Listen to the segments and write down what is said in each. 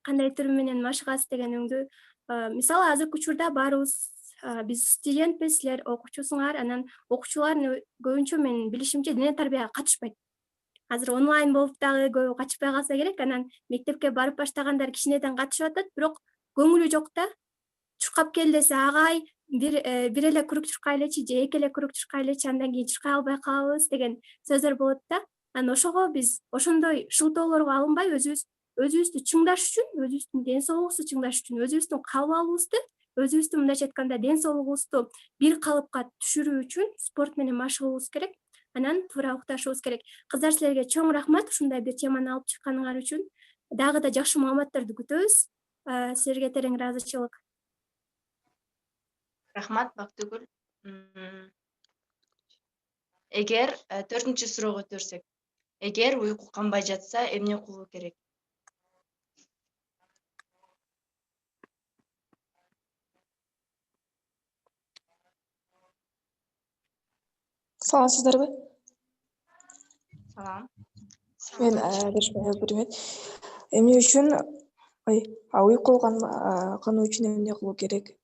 кандайдыр менен машыгасыз дегениңди мисалы азыркы учурда баарыбыз биз студентпиз, силер окуучусуңар, анан окуучулар көбүнчө менин билишимче дене тарбияга катышпайт. Азыр онлайн болуп дагы көбү катышпай калса керек, анан мектепке барып баштагандар кичинеден катышып атат, бирок көңүлү жок да. Чуркап кел десе, агай бир эле курук чуркайлычы же эки эле курук чуркайлычы, андан кийин чуркай албай калабыз деген сөздөр болот да. Анан ошого биз ошондой шылтоолорго алынбай өзүбүздү чыңдаш үчүн, өзүбүздүн ден соолугубузду чыңдаш үчүн, өзүбүздүн кабыл алуубузду, өзүбүздүн мындайча айтканда ден соолугубузду бир калыпка түшүрүү үчүн спорт менен машыгуубуз керек. Анан туура укташыбыз керек. Кыздар, силерге чоң рахмат ушундай бир теманы алып чыкканыңар үчүн. Дагы да жакшы маалыматтарды күтөбүз. Силерге терең ыраазычылык. Рахмат, Бактыгүл. Эгер 4-чү суроого өтөрсөк, эгер уйку канбай жатса, эмне кылуу керек? Саламатсыздарбы? Салам. Мен Беришмет. Эмне үчүн уйку кануу үчүн эмне кылуу керек?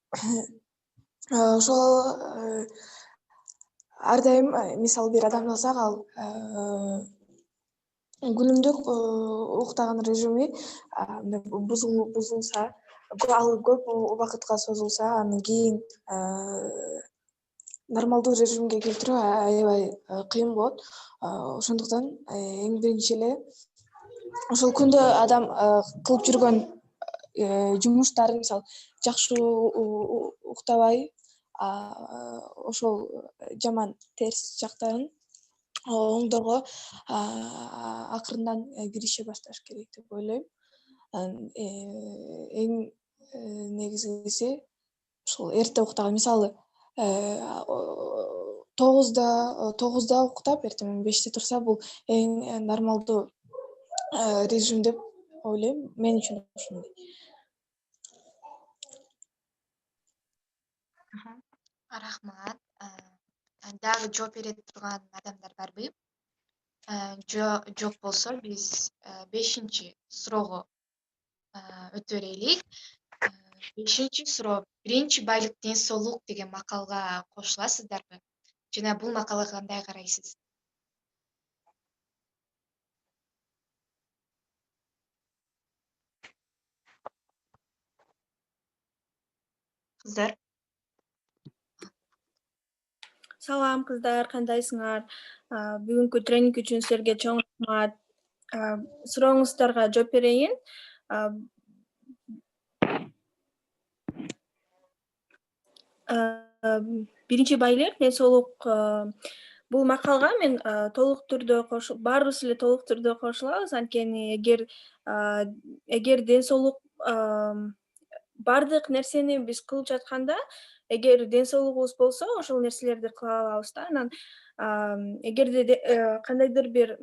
Ошол ар дайым мисалы бир адамды алсак, ал күнүмдүк уктаган режими бузулса, ал көп убакытка созулса, анан кийин нормалдуу режимге келтирүү аябай кыйын болот. Ошондуктан эң биринчи эле ошол күндө адам кылып жүргөн жумуштарын, мисалы, жакшы уктабай, ошол жаман терс жактарын оңдоого акырындан кирише башташ керек деп ойлойм. Эң негизгиси ушул эрте уктаган, мисалы 9-да уктап, эртең 5-те турса, бул эң нормалдуу режим деп ойлойм. Мен үчүн ошондой. Рахмат. Дагы жооп бере турган адамдар барбы? Жок болсо, биз 5-чи суроого өтө берелик. 5-чи суроо: биринчи байлык ден соолук деген макалга кошуласыздарбы? Жана бул макалга кандай карайсыз? Кыздар? Салам кыздар, кандайсыңар? Бүгүнкү тренинг үчүн силерге чоң рахмат. Сурооңуздарга жооп берейин. Биринчи байлык ден соолук, бул макалга мен толук түрдө баарыбыз эле толук түрдө кошулабыз. Анткени эгер ден соолук, бардык нерсени биз кылып жатканда, эгер ден соолугубуз болсо, ошол нерселерди кыла алабыз да. Анан эгерде кандайдыр бир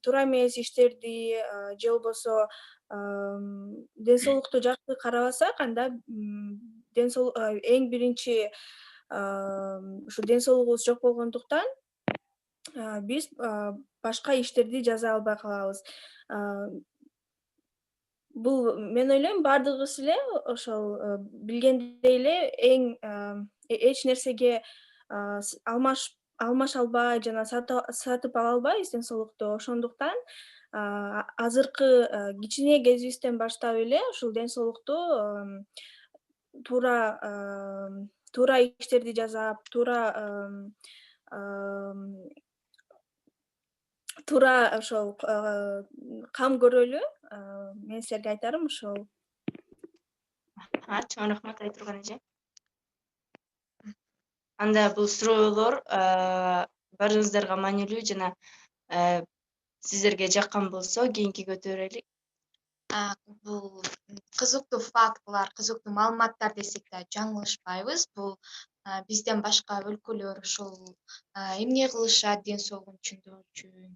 туура эмес иштерди же болбосо ден соолукту жакшы карабасак, анда эң биринчи ушу ден соолугубуз жок болгондуктан биз башка иштерди жаза албай калабыз. Бул мен ойлойм бардыгыбыз эле ошол билгендей эле эң эч нерсеге алмаша албай жана сатып ала албайбыз ден соолукту. Ошондуктан азыркы кичине кезибизден баштап эле ушул ден соолукту туура иштерди жасап, туура ошол кам көрөлү. Мен силерге айтарым ошол. Чоң рахмат айтылган эже. Анда бул суроолор барыңыздарга маанилүү жана сиздерге жаккан болсо, кийинкиге өтө берелик. Бул кызыктуу фактылар, кызыктуу маалыматтар десек да жаңылышпайбыз. Бул бизден башка өлкөлөр ушул эмне кылышат ден соолугун түшүндүрүү үчүн,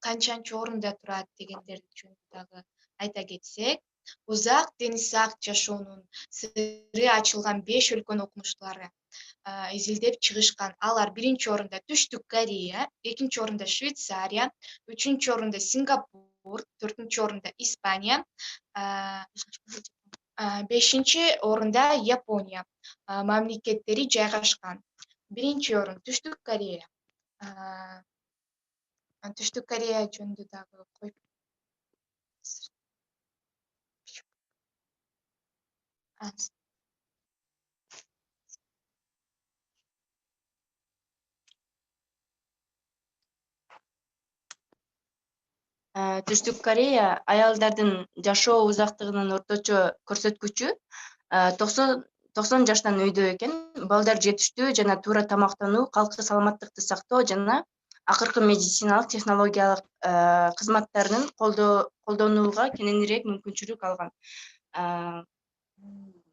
канчанчы орунда турат дегендер үчүн дагы айта кетсек, Узак дени сак жашоонун сыры ачылган 5 өлкөнү окумуштуулары изилдеп чыгышкан. Алар биринчи орунда Түштүк Корея, экинчи орунда Швейцария, үчүнчү орунда Сингапур, Сингапур, 4-нчү орунда Испания, 5-нчи орунда Япония мамлекеттери жайгашкан. 1-нчи орун Түштүк Корея. Түштүк Корея жөнүндө дагы коюп Түштүк Корея аялдардын жашоо узактыгынын орточо көрсөткүчү 90 жаштан өйдө экен. Балдар жетиштүү жана туура тамактануу, калкы саламаттыкты сактоо жана акыркы медициналык технологиялык кызматтарын колдонууга кененирээк мүмкүнчүлүк алган.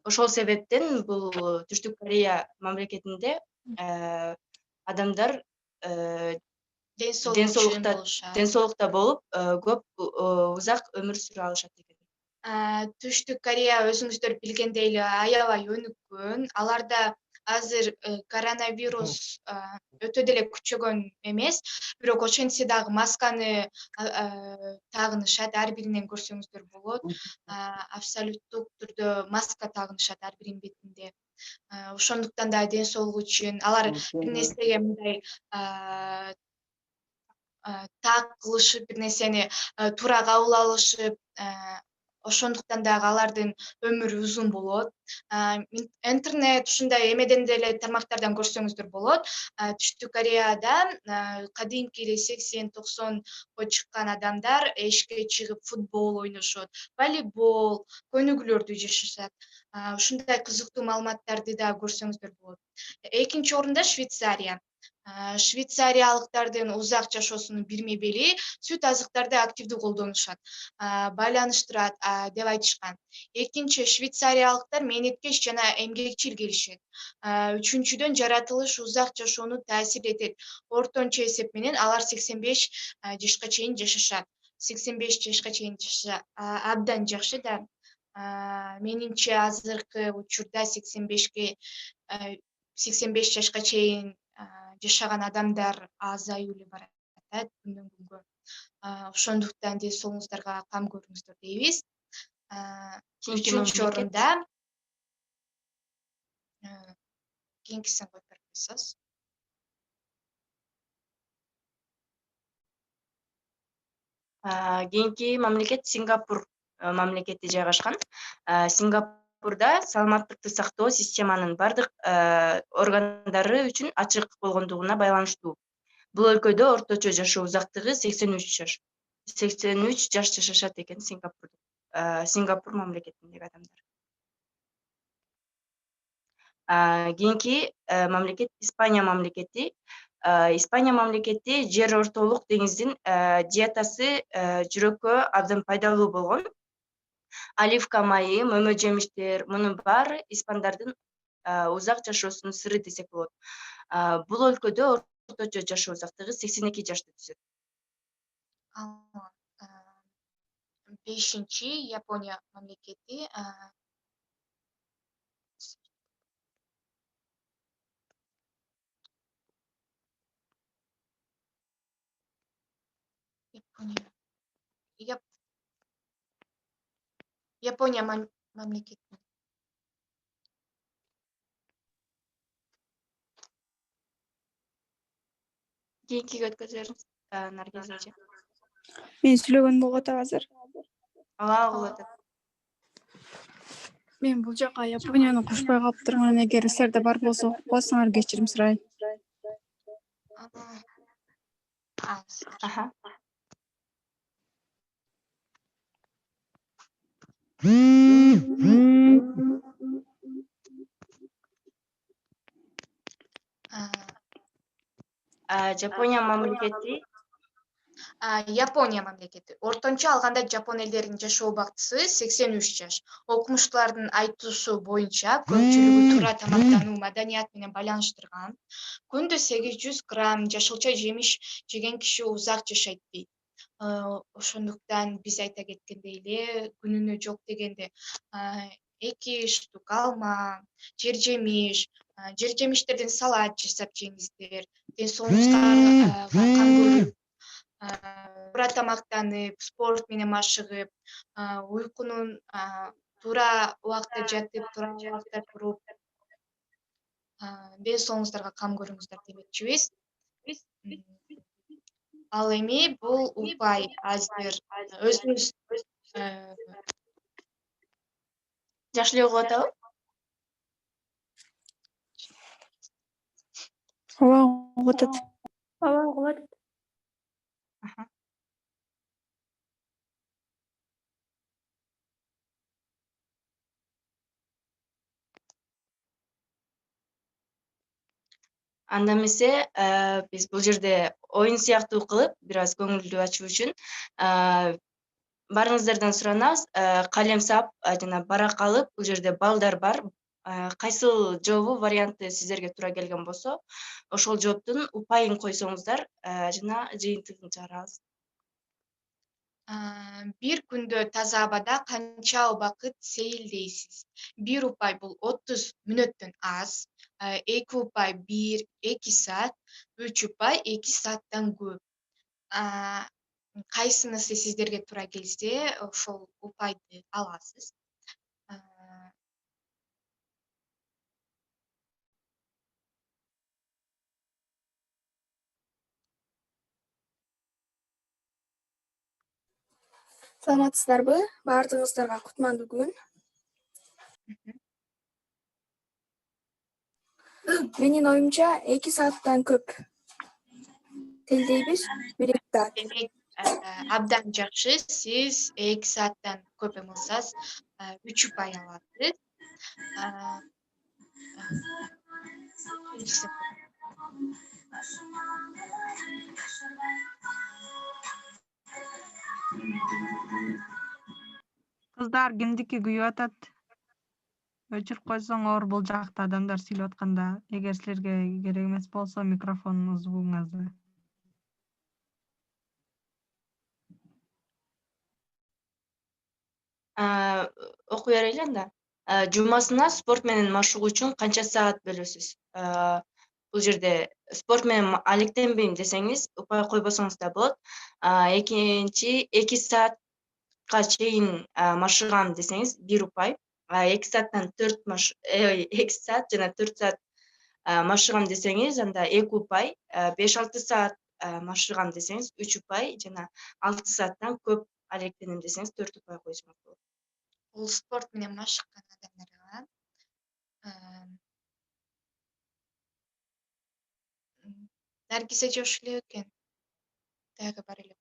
Ошол себептен бул Түштүк Корея мамлекетинде адамдар ден болуп көп узак өмүр сүрө алышат экен. Түштүк Корея өзүңүздөр билгендей эле аябай өнүккөн. Аларда азыр коронавирус өтө деле күчөгөн эмес, бирок ошентсе дагы масканы тагынышат, ар биринен көрсөңүздөр болот. Абсолюттук түрдө маска тагынышат ар биринин бетинде. Ошондуктан да ден соолук үчүн алар бир нерсеге мындай так кылышып, бир нерсени туура кабыл алышып, ошондуктан дагы алардын өмүрү узун болот. Интернет ушундай эмеден деле тармактардан көрсөңүздөр болот. Түштүк Кореяда кадимки эле 80-90го чыккан адамдар эшикке чыгып футбол ойношот, волейбол, көнүгүүлөрдү жашашат. Ушундай кызыктуу маалыматтарды да көрсөңүздөр болот. 2-нчи орунда Швейцария. Швейцариялыктардын узак жашоосунун бирмебели сүт азыктарды активдүү колдонушат, байланыштырат деп айтышкан. Экинчи, швейцариялыктар мээнеткеч жана эмгекчил келишет. Үчүнчүдөн, жаратылыш узак жашоону таасир этет. Ортончо эсеп менен алар 85 жашка чейин жашашат. 85 жашка чейин жашаса абдан жакшы да. Менимче азыркы учурда 85 жашка чейин жашаган адамдар азаюу эле баратат күндөн күнгө. Ошондуктан ден соолугуңуздарга кам көрүңүздөр дейбиз. 3-нчү орунда кийинкисин коюп берип койсоз. Кийинки мамлекет Сингапур мамлекети жайгашкан. Сингапурда саламаттыкты сактоо системанын бардык органдары үчүн ачык болгондугуна байланыштуу. Бул өлкөдө орточо жашоо узактыгы 83 жаш. 83 жаш жашашат экен Сингапур мамлекетиндеги адамдар. Кийинки мамлекет Испания мамлекети. Испания мамлекети жер ортолук деңиздин диетасы жүрөккө абдан пайдалуу болгон. Оливка майы, мөмө жемиштер, мунун баары испандардын узак жашоосунун сыры десек болот. Бул өлкөдө орточо жашоо узактыгы 82 жашты түзөт. 5-нчи Япония мамлекети. Япония мамлекети. Кийинкиге өткөзөрүңүз, Наргиз эже. Мен сүйлөгөн болуп атат азыр. Болуп атат. Мен бул жака Японияны кошпой калып турган, эгер силерде бар болсо окуп койсоңор кечирим сурайм. Япония мамлекети. Япония мамлекети. Ортончо алганда жапон элдеринин жашоо убактысы 83 жаш. Окумуштуулардын айтуусу боюнча көпчүлүгү туура тамактануу, маданият менен байланыштырган. Күндө 800 грамм жашылча жемиш жеген киши узак жашайт дейт. Ошондуктан биз айта кеткендей эле күнүнө жок дегенде 2 штук алма, жер жемиштерден салат жасап жеңиздер. Ден соолугуңузга кам көрүп, туура тамактанып, спорт менен машыгып, уйкунун туура убакта жатып, туура убакта туруп, ден соолугуңуздарга кам көрүңүздөр демекчибиз. Ал эми бул упай азыр өзүңүз жакшы эле угуп атабы? ооба угуп атат. ооба угуп атат. Анда эмесе биз бул жерде оюн сыяктуу кылып, бир аз көңүлдү ачуу үчүн баарыңыздардан суранабыз, калем сап жана барак алып, бул жерде балдар бар. Кайсыл жообу варианты сиздерге туура келген болсо, ошол жооптун упайын койсоңуздар жана жыйынтыгын чыгарабыз. Бир күндө таза абада канча убакыт сейилдейсиз? 1 упай бул 30 мүнөттөн аз, 2 упай 1-2 саат, 3 упай 2 сааттан көп. Кайсынысы сиздерге туура келсе, ошол упайды аласыз. Саламатсыздарбы? Баардыгыңыздарга кутмандуу күн. Менин оюмча 2 сааттан көп тилдейбиз, 1-2 саат. Демек, абдан жакшы. Сиз 2 сааттан көп эмилсаз 3 упай аласыз. Кыздар, кимдики күйүп атат? Өчүрүп койсоңор, бул жакта адамдар сүйлөп атканда. Эгер силерге керек эмес болсо, микрофонуңузду бугуңуздар. Окуй берели анда. Жумасына спорт менен машыгуу үчүн канча саат бөлөсүз? Бул жерде спорт менен алектенбейм десеңиз, упай койбосоңуз да болот. Экинчи 2 саатка чейин машыгам десеңиз 1 упай. 2 сааттан 2 саат жана 4 саат машыгам десеңиз, анда 2 упай. 5-6 саат машыгам десеңиз 3 упай жана 6 сааттан көп алектенем десеңиз 4 упай койсоңуз болот. Бул спорт менен машыккан адамдарга Наргиза жош эле экен. Дагы бар эле.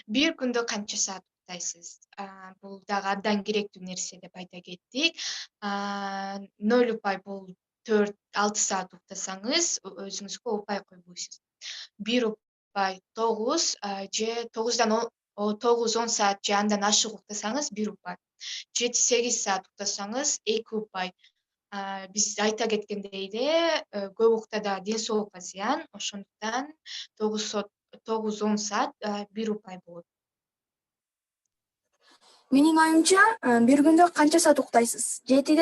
Бир күндө канча саат уктайсыз? Бул дагы абдан керектүү нерсе деп айта кеттик. 0 упай бул 4-6 саат уктасаңыз, өзүңүзгө упай койбойсуз. 1 упай 9 же 9-10 саат же андан ашык уктасаңыз 1 упай. 7-8 саат уктасаңыз 2 упай. Биз айта кеткендей эле, көп уктада ден соолукка зыян, ошондуктан 9-10 саат 1 упай болот. Менин оюмча, бир күндө канча саат уктайсыз? 7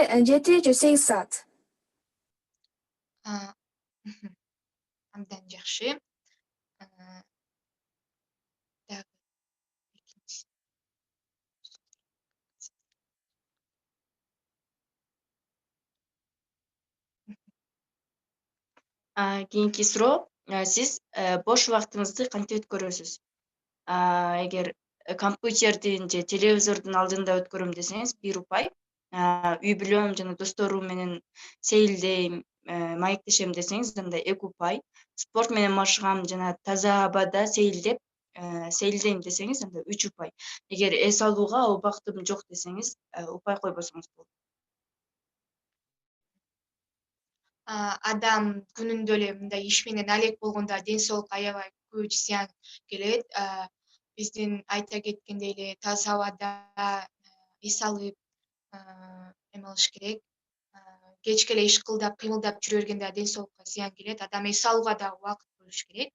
же 8 саат? Абдан жакшы. Дагы экинчи. Кийинки суроо, сиз бош убактыңызды кантип өткөрөсүз? Эгер компьютердин же телевизордун алдында өткөрөм десеңиз 1 упай. Үй бүлөм жана досторум менен сейилдейм, маектешем десеңиз анда 2 упай. Спорт менен машыгам жана таза абада сейилдейм десеңиз анда 3 упай. Эгер эс алууга убактым жок десеңиз, упай койбосоңуз болот. Адам күнүндө эле мындай иш менен алек болгондо ден соолукка аябай күч, зыян келет. Биздин айта кеткендей эле таза абада эс алып эме кылыш керек. Кечке эле ишкылдап, кыймылдап жүрө бергенде ден соолукка зыян келет. Адам эс алууга да убакыт бөлүш керек.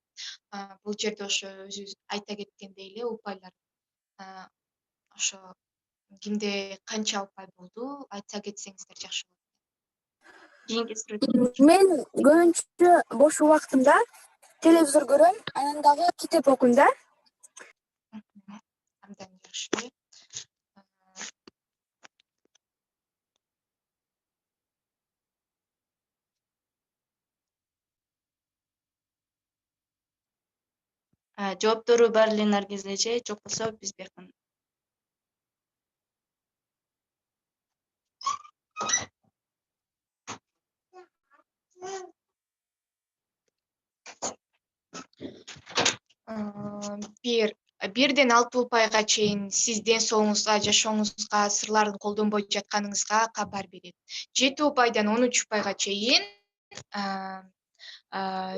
Бул жерде ошо өзүбүз айта кеткендей эле упайлар. Ошо кимде канча упай болду, айтса кетсеңиздер жакшы болот. Кийинки сурет. Мен көбүнчө бош убактымда телевизор көрөм, анан дагы китеп окуйм да. Абдан жакшы. Жооптору бар эле Наргиз эже, жок болсо Бизбекмин. Бирден 6 упайга чейин сиз ден соолугуңузга, жашооңузга, сырлардын колдонбой жатканыңызга кабар берет. 7 упайдан 13 упайга чейин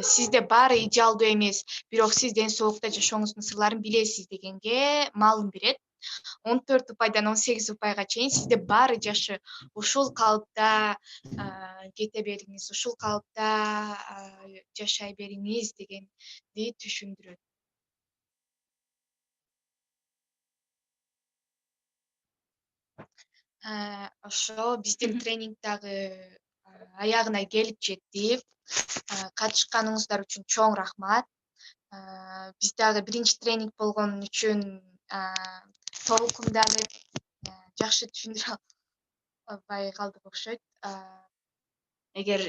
сизде баары идеалдуу эмес, бирок сиз ден соолукта жашооңуздун сырларын билесиз дегенге маалым берет. 14 упайдан 18 упайга чейин сизде баары жакшы, ушул калыпта кете бериңиз, ушул калыпта жашай бериңиз дегенди түшүндүрөт. Ошо биздин тренинг дагы аягына келип жетти. Катышканыңыздар үчүн чоң рахмат. Биз дагы биринчи тренинг болгон үчүн толкун дагы жакшы түшүндүрө албай калдык окшойт. Эгер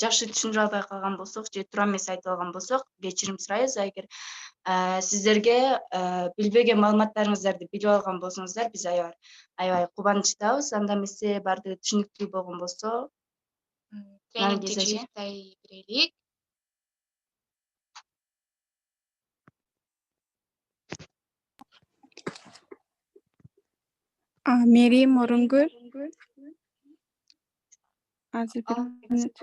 жакшы түшүндүрө албай калган болсок же туура эмес айтып алган болсок, кечирим сурайбыз. Эгер сиздерге билбеген маалыматтарыңыздарды билип алган болсоңуздар, биз аябай кубанычтабыз. Анда эмесе баардыгы түшүнүктүү болгон болсо, Тренингти Наргиз эже. жыйынтыктай берелик. Мерим Орынгүл. Азыр бир мүнөт.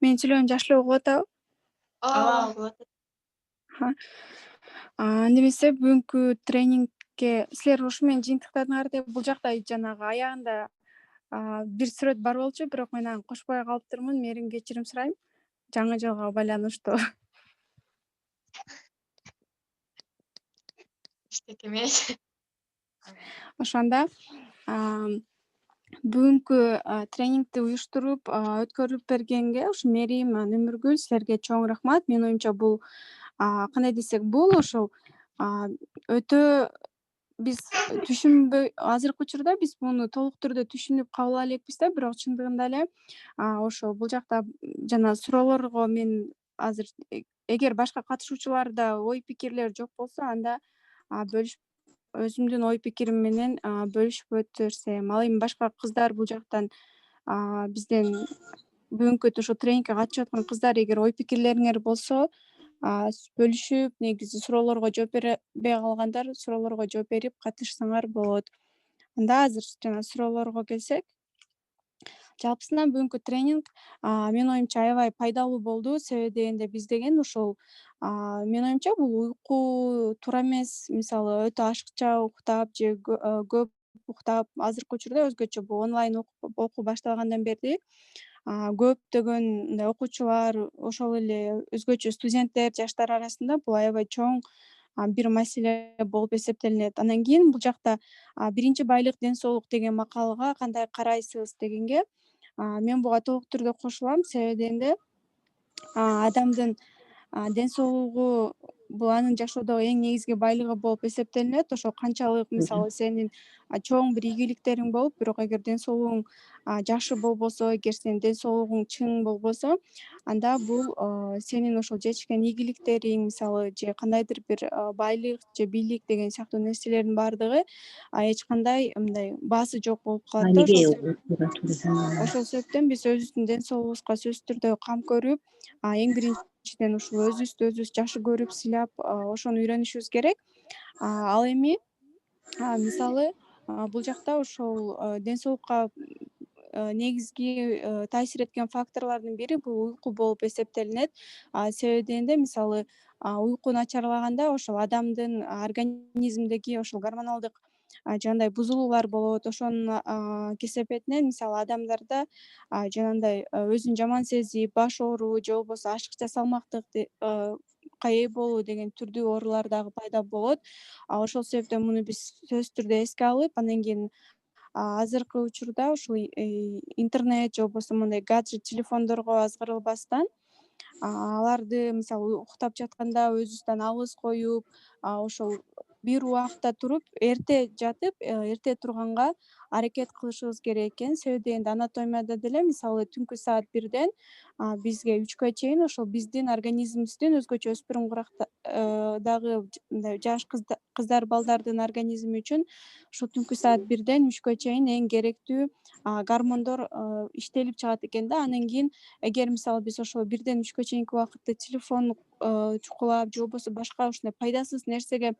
Менин сүйлөгөнүм жакшы угуп атабы? Ооба, болот. Немесе бүгүнкү тренингке силер ушу менен жыйынтыктадыңар деп бул жакта жанагы аягында бир сүрөт бар болчу, бирок мен аны кошпой калыптырмын. Мерим кечирим сурайм. Жаңы жылга байланыштуу. Эчтеке эмес. Ошондо бүгүнкү тренингди уюштуруп өткөрүп бергенге ушу Мерим, Өмүргүл силерге чоң рахмат. Менин оюмча бул кандай десек, бул ошол өтө биз түшүнбөй, азыркы учурда биз муну толук түрдө түшүнүп кабыл ала элекпиз да, бирок чындыгында эле ошо бул жакта жана суроолорго мен азыр эгер башка катышуучуларда ой пикирлер жок болсо, анда өзүмдүн ой пикирим менен бөлүшүп өтүрсөм. Ал эми башка кыздар бул жактан бизден бүгүнкү ошо тренингке катышып аткан кыздар эгер ой пикирлериңер болсо, бөлүшүп, негизи суроолорго жооп бербей калгандар суроолорго жооп берип катышсаңар болот. Анда азыр жана суроолорго келсек, жалпысынан бүгүнкү тренинг менин оюмча аябай пайдалуу болду. Себеби дегенде биз деген ушул менин оюмча бул уйку туура эмес, мисалы өтө ашыкча уктап же көп уктап, азыркы учурда өзгөчө бул онлайн окуу башталгандан бери көптөгөн мындай окуучулар, ошол эле өзгөчө студенттер, жаштар арасында бул аябай чоң бир маселе болуп эсептелинет. Анан кийин бул жакта биринчи байлык ден соолук деген макалга кандай карайсыз дегенге мен буга толук түрдө кошулам. Себеби дегенде адамдын ден соолугу бул анын жашоодогу эң негизги байлыгы болуп эсептелинет. Ошо канчалык мисалы сенин чоң бир ийгиликтериң болуп, бирок эгер ден соолугуң жакшы болбосо, эгер сенин ден соолугуң чың болбосо, анда бул сенин ошол жетишкен ийгиликтериң, мисалы же кандайдыр бир байлык же бийлик деген сыяктуу нерселердин баардыгы эч кандай мындай баасы жок болуп калат да. Ошол себептен биз өзүбүздүн ден соолугубузга сөзсүз түрдө кам көрүп, эң биринчиден ушул өзүбүздү жакшы көрүп, сыйлап, ошону үйрөнүшүбүз керек. Ал эми мисалы бул жакта ошол ден соолукка негизги таасир эткен факторлордун бири бул уйку болуп эсептелинет. Себеби дегенде мисалы уйку начарлаганда ошол адамдын организминдеги ошол гормоналдык жанагындай бузулуулар болот. Ошонун кесепетинен мисалы адамдарда жанагындай өзүн жаман сезип, баш ооруу же болбосо ашыкча салмактыкка ээ болуу деген түрдүү оорулар дагы пайда болот. Ошол себептен муну биз сөзсүз түрдө эске алып, андан кийин азыркы учурда ушул интернет же болбосо мындай гаджет телефондорго азгырылбастан аларды мисалы уктап жатканда өзүбүздөн алыс коюп, ошол бир убакта туруп, эрте жатып, эрте турганга аракет кылышыбыз керек экен. Себеби дегенде анатомияда деле мисалы түнкү саат 1ден бизге 3кө чейин ошол биздин организмибиздин өзгөчө өспүрүм дагы мындай жаш кыздар балдардын организми үчүн ушул түнкү саат 1ден 3кө чейин эң керектүү гормондор иштелип чыгат экен да. Анан кийин эгер мисалы биз ошол 1ден 3кө чейинки убакытты телефон чукулап же болбосо башка ушундай пайдасыз нерсеге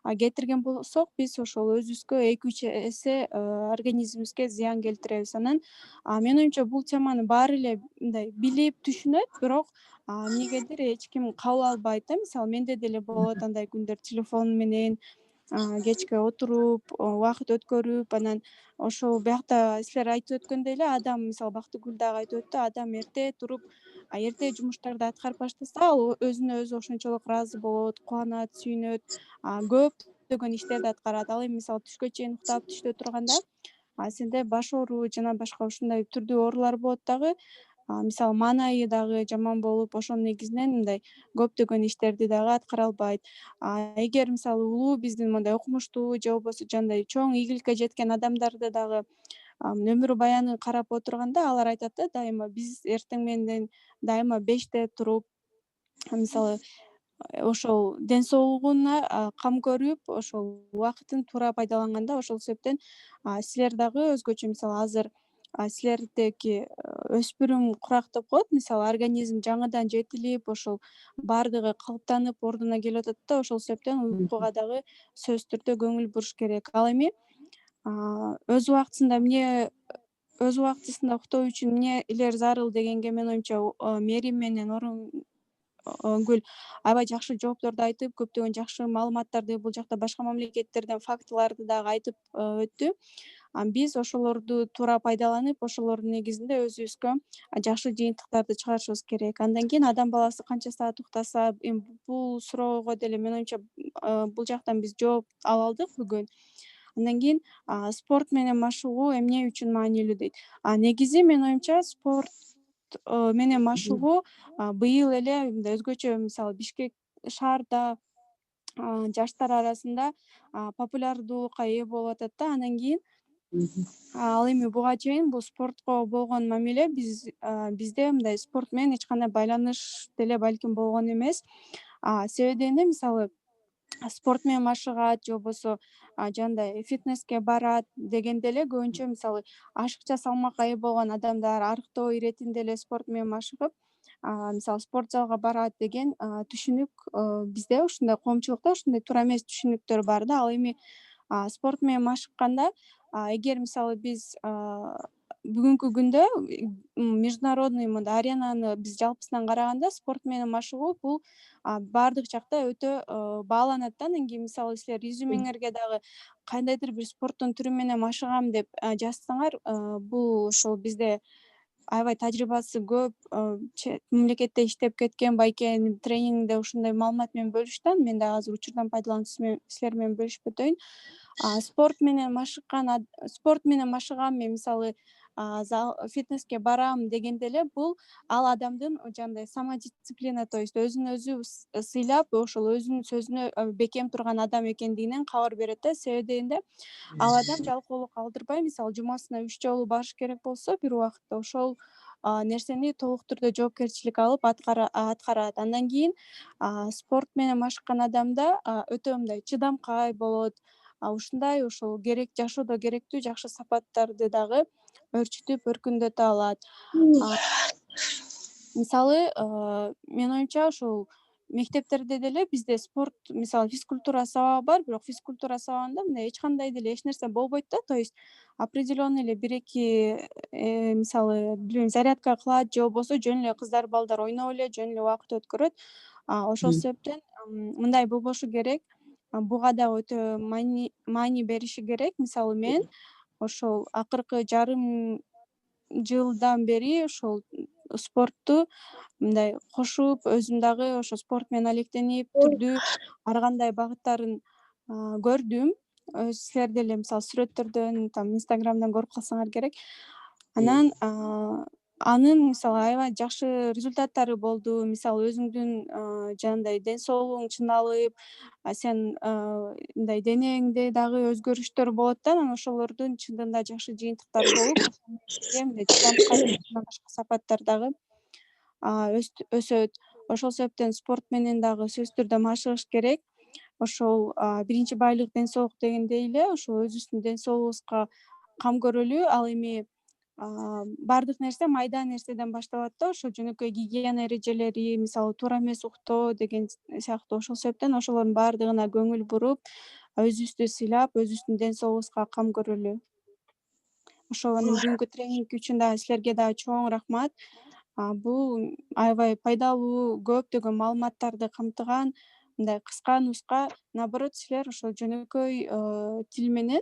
кетирген болсок, биз ошол өзүбүзгө 2-3 эсе организмибизге зыян келтиребиз. Анан менин оюмча бул теманы баары эле мындай билип түшүнөт, бирок эмнегедир эч ким кабыл албайт да. Мисалы менде деле болот андай күндөр телефон менен кечке отуруп, убакыт өткөрүп, анан ошол биякта силер айтып өткөндөй эле адам, мисалы Бактыгүл дагы айтып өттү, адам эрте туруп, эрте жумуштарды аткарып баштаса, ал өзүнө өзү ошончолук ыраазы болот, кубанат, сүйүнөт, көптөгөн иштерди аткарат. Ал эми мисалы түшкө чейин уктап, түштө турганда сенде баш ооруу жана башка ушундай түрдүү оорулар болот дагы. Мисалы маанайы дагы жаман болуп, ошонун негизинен мындай көптөгөн иштерди дагы аткара албайт. Эгер мисалы улуу биздин мындай окумуштуу же болбосо жандай чоң ийгиликке жеткен адамдарды дагы өмүр баянын карап отурганда, алар айтат да, дайыма биз эртең менен дайыма 5те туруп, мисалы ошол ден соолугуна кам көрүп, ошол убакытын туура пайдаланганда, ошол себептен силер дагы өзгөчө мисалы азыр силердеги өспүрүм курак деп коет, мисалы организм жаңыдан жетилип, ошол баардыгы калыптанып ордуна келип атат да, ошол себептен уйкуга дагы сөзсүз түрдө көңүл буруш керек. Ал эми өз убактысында уктоо үчүн эмне илер зарыл дегенге менин оюмча Мерим менен Орынгүл аябай жакшы жоопторду айтып, көптөгөн жакшы маалыматтарды, бул жакта башка мамлекеттерден фактыларды дагы айтып өттү. Биз ошолорду туура пайдаланып, ошолордун негизинде өзүбүзгө жакшы жыйынтыктарды чыгарышыбыз керек. Андан кийин адам баласы канча саат уктаса, эми бул суроого деле менин оюмча бул жактан биз жооп ала алдык бүгүн. Андан кийин спорт менен машыгуу эмне үчүн маанилүү дейт. Негизи менин оюмча спорт менен машыгуу быйыл эле мындай өзгөчө мисалы Бишкек шаарда жаштар арасында популярдуулукка ээ болуп атат да. Андан кийин ал эми буга чейин бул спортко болгон мамиле бизде мындай спорт менен эч кандай байланыш деле балким болгон эмес. Себеби дегенде мисалы спорт менен машыгат же болбосо жандай фитнеске барат дегенде эле көбүнчө мисалы ашыкча салмакка ээ болгон адамдар арыктоо иретинде эле спорт менен машыгып, мисалы спорт залга барат деген түшүнүк бизде ушундай коомчулукта ушундай туура эмес түшүнүктөр бар да. Ал эми спорт менен машыкканда, эгер мисалы биз бүгүнкү күндө международный мындай аренаны биз жалпысынан караганда спорт менен машыгуу бул баардык жакта өтө бааланат да. Анан кийин мисалы силер резюмеңерге дагы кандайдыр бир спорттун түрү менен машыгам деп жазсаңар, бул ошол бизде аябай тажрыйбасы көп чет мамлекетте иштеп кеткен байкенин тренингде ушундай маалымат менен бөлүштү. Мен дагы азыр учурдан пайдаланып силер менен бөлүшүп өтөйүн. Спорт менен машыгам, мен мисалы фитнеске барам дегенде эле бул ал адамдын жандай самодисциплина, то есть өзүн өзү сыйлап, ошол өзүнүн сөзүнө бекем турган адам экендигинен кабар берет да. Себеби дегенде ал адам жалкоолук калтырбай, мисалы жумасына 3 жолу барыш керек болсо бир убакытта ошол нерсени толук түрдө жоопкерчилик алып аткарат. Андан кийин спорт менен машыккан адамда өтө мындай чыдамкай болот. Ушундай ошол керек жашоодо керектүү жакшы сапаттарды дагы өрчүтүп, өркүндөтө алат. Мисалы менин оюмча ошол мектептерде деле бизде спорт, мисалы физкультура сабагы бар, бирок физкультура сабагында мындай эч кандай деле эч нерсе болбойт да. То есть определенный эле 1-2 мисалы билбейм зарядка кылат же болбосо жөн эле кыздар балдар ойноп эле жөн эле убакыт өткөрөт. Ошол себептен мындай болбошу керек. Буга дагы өтө маани бериши керек. Мисалы мен ошол акыркы жарым жылдан бери ошол спортту мындай кошуп, өзүм дагы ошо спорт менен алектенип, түрдүү ар кандай багыттарын көрдүм. силер деле мисалы сүрөттөрдөн там инстаграмдан көрүп калсаңар керек. Анан анын мисалы аябай жакшы результаттары болду. Мисалы өзүңдүн жанагындай ден соолугуң чыңдалып, сен мындай денеңде дагы өзгөрүштөр болот да, анан ошолордун чындыгында жакшы жыйынтыктары болуп, мындай чыдамкка жана башка сапаттар дагы өсөт. Ошол себептен спорт менен дагы сөзсүз түрдө машыгыш керек. Ошол биринчи байлык ден соолук дегендей эле ошол өзүбүздүн ден соолугубузга кам көрөлү. Ал эми баардык нерсе майда нерседен башталат да, ошо жөнөкөй гигиена эрежелери, мисалы туура эмес уктоо деген сыяктуу. Ошол себептен ошолордун баардыгына көңүл буруп, өзүбүздү сыйлап, өзүбүздүн ден соолугубузга кам көрөлү. Ошол анан бүгүнкү тренинг үчүн дагы силерге дагы чоң рахмат. Бул аябай пайдалуу, көптөгөн маалыматтарды камтыган мындай кыска нуска. Наоборот, силер ошол жөнөкөй тил менен